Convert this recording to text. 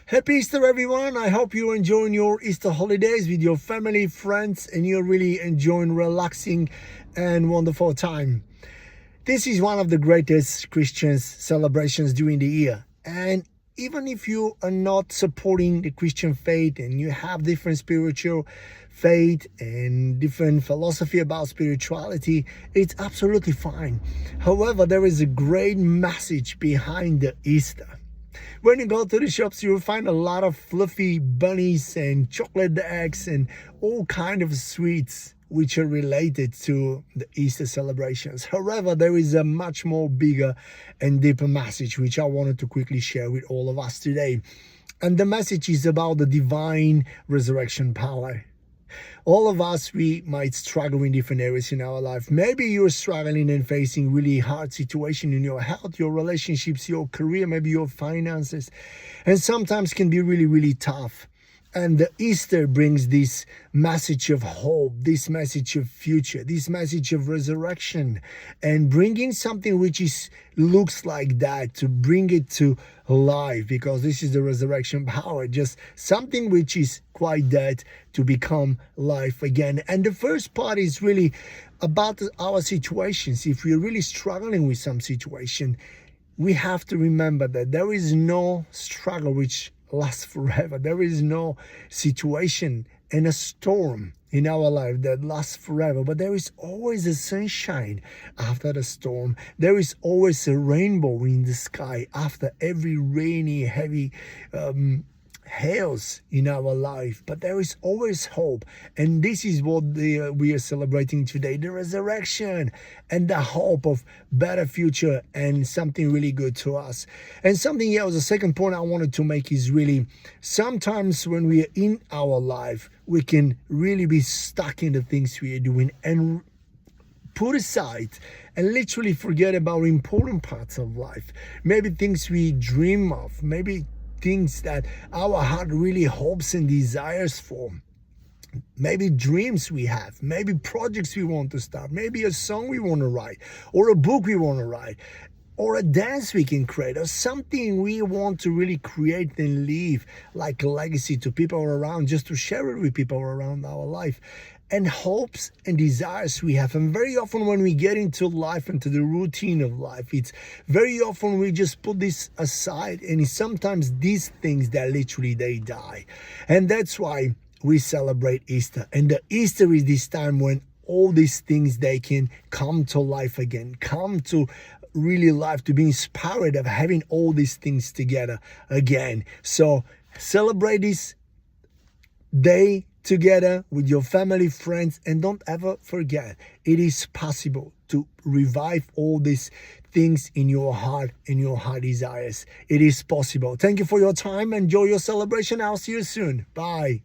Happy Easter, everyone. I hope you're enjoying your Easter holidays with your family, friends, and you're really enjoying relaxing and wonderful time. This is one of the greatest Christian celebrations during the year. And even if you are not supporting the Christian faith and you have different spiritual faith and different philosophy about spirituality, it's absolutely fine. However, there is a great message behind the Easter. When you go to the shops, you'll find a lot of fluffy bunnies and chocolate eggs and all kind of sweets which are related to the Easter celebrations. However, there is a much more bigger and deeper message which I wanted to quickly share with all of us today. And the message is about the divine resurrection power. All of us, we might struggle in different areas in our life. Maybe you're struggling and facing really hard situation in your health, your relationships, your career, maybe your finances, and sometimes can be really, really tough. And the Easter brings this message of hope, this message of future, this message of resurrection, and bringing something which looks like that, to bring it to life, because this is the resurrection power, just something which is quite dead to become life again. And the first part is really about our situations. If we're really struggling with some situation, we have to remember that there is no struggle which lasts forever. There is no situation and a storm in our life that lasts forever, but there is always a sunshine after the storm. There is always a rainbow in the sky after every rainy, heavy hails in our life. But there is always hope, and this is what we are celebrating today: the resurrection and the hope of better future and something really good to us. And something else, the second point I wanted to make is really, sometimes when we are in our life, we can really be stuck in the things we are doing and put aside and literally forget about important parts of life. Maybe things we dream of, maybe things that our heart really hopes and desires for, maybe dreams we have, maybe projects we want to start, maybe a song we want to write, or a book we want to write, or a dance we can create, or something we want to really create and leave like a legacy to people around, just to share it with people around our life. And hopes and desires we have. And very often when we get into life, into the routine of life, it's very often we just put this aside, and it's sometimes these things that literally they die. And that's why we celebrate Easter. And the Easter is this time when all these things, they can come to life again, come to really life, to be inspired of having all these things together again. So celebrate this day together with your family, friends, and don't ever forget, it is possible to revive all these things in your heart and your heart desires. It is possible. Thank you for your time. Enjoy your celebration. I'll see you soon. Bye.